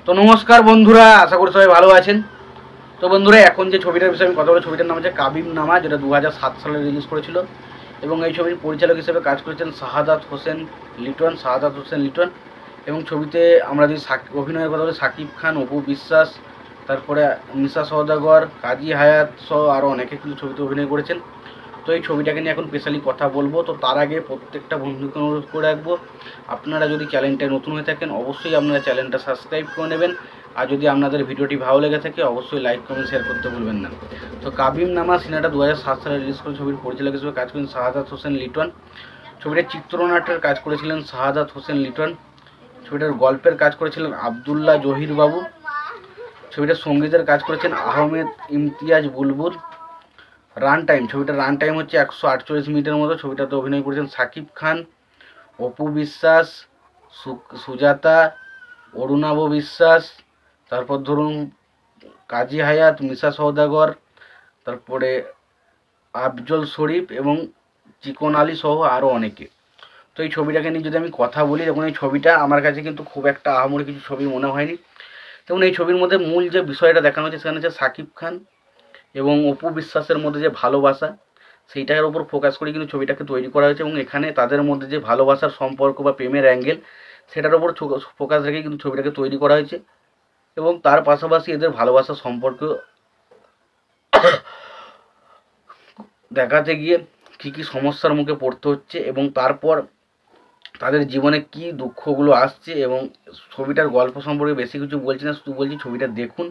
তো নমস্কার বন্ধুরা, আশা করি সবাই ভালো আছেন। তো বন্ধুরা, এখন যে ছবিটার বিষয়ে আমি কথা বলি, ছবিটার নাম হচ্ছে কাবিম নামা, যেটা 2007 সালে রিলিজ করেছিল। এবং এই ছবির পরিচালক হিসেবে কাজ করেছেন শাহাদাত হোসেন লিটন। এবং ছবিতে আমরা যদি অভিনয়ের কথা বলি, সাকিব খান, অপু বিশ্বাস, তারপরে মিশা সওদাগর, কাজী হায়াত সহ আরও অনেকে কিন্তু ছবিতে অভিনয় করেছেন। তো এই ছবিটাকে নিয়ে এখন স্পেশালি কথা বলবো। তো তার আগে প্রত্যেকটা বন্ধুকে অনুরোধ করে রাখবো, আপনারা যদি চ্যানেলটা নতুন হয়ে থাকেন অবশ্যই আপনারা চ্যানেলটা সাবস্ক্রাইব করে নেবেন। আর যদি আপনাদের ভিডিওটি ভালো লেগে থাকে অবশ্যই লাইক কমেন্ট শেয়ার করতে ভুলবেন না। তো কাবিম নামা সিনেমাটা 2007 সালে রিলিজ করে ছবির পরিচালক হিসেবে কাজ করেন শাহাদাত হোসেন লিটন। ছবিটার চিত্রনাট্যের কাজ করেছিলেন শাহাদাত হোসেন লিটন। ছবিটার গল্পের কাজ করেছিলেন আবদুল্লাহ জহির বাবু। ছবিটার সঙ্গীতের কাজ করেছেন আহমেদ ইমতিয়াজ বুলবুল। ছবিটার রান টাইম হচ্ছে 148 মিনিটের মতো। ছবিটাতে অভিনয় করেছেন সাকিব খান, অপু বিশ্বাস, সুজাতা, অরুণাভ বিশ্বাস, তারপর ধরুন কাজী হায়াত, মিশা সওদাগর, তারপরে আফজল শরীফ এবং চিকন আলী সহ আরও অনেকে। তো এই ছবিটাকে নিয়ে যদি আমি কথা বলি, দেখুন এই ছবিটা আমার কাছে কিন্তু খুব একটা আহামরি কিছু ছবি মনে হয়নি। দেখুন এই ছবির মধ্যে মূল যে বিষয়টা দেখানো হচ্ছে সেখানে হচ্ছে সাকিব খান এবং অপু বিশ্বাসের মধ্যে যে ভালোবাসা, সেইটার উপর ফোকাস করে কিন্তু ছবিটাকে তৈরি করা হয়েছে। এবং এখানে তাদের মধ্যে যে ভালোবাসার সম্পর্ক বা প্রেমের অ্যাঙ্গেল, সেটার উপর ফোকাস রেখে কিন্তু ছবিটাকে তৈরি করা হয়েছে। এবং তার পাশাপাশি এদের ভালোবাসার সম্পর্ক দেখাতে গিয়ে কী কী সমস্যার মুখে পড়তে হচ্ছে এবং তারপর তাদের জীবনে কী দুঃখগুলো আসছে। এবং ছবিটার গল্প সম্পর্কে বেশি কিছু বলছি না, শুধু বলছি ছবিটা দেখুন।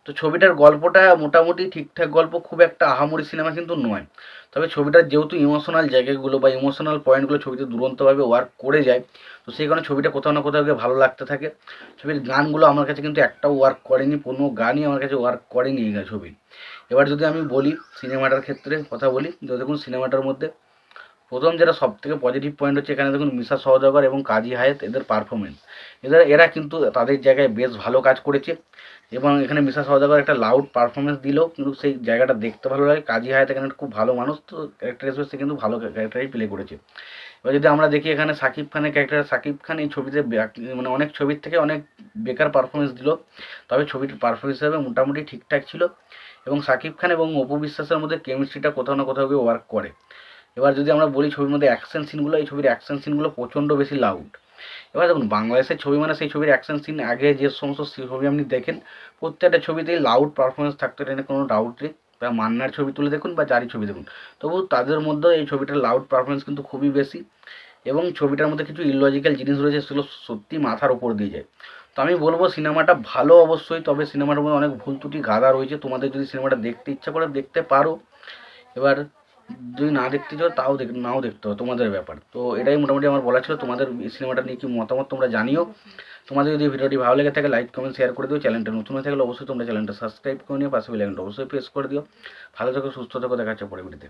তো ছবিটার গল্পটা মোটামুটি ঠিকঠাক গল্প, খুব একটা আহামরি সিনেমা কিন্তু নয়। তবে ছবিটার যেহেতু ইমোশনাল জায়গাগুলো বা ইমোশনাল পয়েন্টগুলো ছবিতে দুরন্তভাবে ওয়ার্ক করে যায়, তো সেই কারণে ছবিটা কোথাও না কোথাও গিয়ে ভালো লাগতে থাকে। ছবির গানগুলো আমার কাছে কিন্তু একটাও ওয়ার্ক করেনি, কোনো গানই আমার কাছে ওয়ার্ক করেনি এই ছবির। এবার যদি আমি বলি সিনেমাটার ক্ষেত্রে কথা বলি, তো দেখুন সিনেমাটার মধ্যে প্রথম যেটা সবথেকে পজিটিভ পয়েন্ট হচ্ছে, এখানে দেখুন মিশা সওদাগর এবং কাজী হায়াত, এদের পারফরমেন্স, এরা কিন্তু তাদের জায়গায় বেশ ভালো কাজ করেছে। এবং এখানে মিশা সওদাগর একটা লাউড পারফরমেন্স দিলেও কিন্তু সেই জায়গাটা দেখতে ভালো লাগে। কাজী হায়াত এখানে খুব ভালো মানুষ, তো ক্যারেক্টার হিসেবে সে কিন্তু ভালো ক্যারেক্টারই প্লে করেছে। এবার যদি আমরা দেখি এখানে সাকিব খানের ক্যারেক্টার, সাকিব খান এই ছবিতে মানে অনেক ছবির থেকে অনেক বেকার পারফরমেন্স দিল, তবে ছবিটির পারফরমেন্স হিসাবে মোটামুটি ঠিকঠাক ছিল। এবং সাকিব খান এবং অপু বিশ্বাসের মধ্যে কেমিস্ট্রিটা কোথাও না কোথাও গিয়ে ওয়ার্ক করে। এবার যদি আমরা বলি ছবির মধ্যে অ্যাকশন সিনগুলো, এই ছবির অ্যাকশন সিনগুলো প্রচণ্ড বেশি লাউড। এবার দেখুন বাংলাদেশের ছবি মানে সেই ছবির অ্যাকশন সিন আগে যে সমস্ত ছবি আপনি দেখেন, প্রত্যেকটা ছবিতেই লাউড পারফরমেন্স থাকতো, এটা কোনো ডাউট নেই। বা মান্নার ছবি তুলে দেখুন বা যারই ছবি দেখুন, তবু তাদের মধ্যে এই ছবিটার লাউড পারফরমেন্স কিন্তু খুবই বেশি। এবং ছবিটার মধ্যে কিছু ইললজিক্যাল জিনিস রয়েছে, সেগুলো সত্যি মাথার ওপর দিয়ে যায়। তো আমি বলবো সিনেমাটা ভালো অবশ্যই, তবে সিনেমাটার মধ্যে অনেক ভুল ত্রুটি গাদা রয়েছে। তোমাদের যদি সিনেমাটা দেখতে ইচ্ছা করে দেখতে পারো, এবার যদি না দেখতে চাও তাও নাও দেখতে হবে, তোমাদের ব্যাপার। তো এটাই মোটামুটি আমার বলা ছিল। তোমাদের সিনেমাটা নিয়ে কি মতামত তোমরা জানিও। তোমাদের যদি ভিডিওটি ভালো লেগে থাকে লাইক কমেন্ট শেয়ার করে দিও। চ্যানেলটা নতুন হয়ে থাকলে অবশ্যই তোমরা চ্যানেলটা সাবস্ক্রাইব করে নিও, পাশে বেল আইকনটা অবশ্যই প্রেস করে দিও। ভালো থেকো, সুস্থ থেকো, দেখা হচ্ছে পরে ভিডিওতে।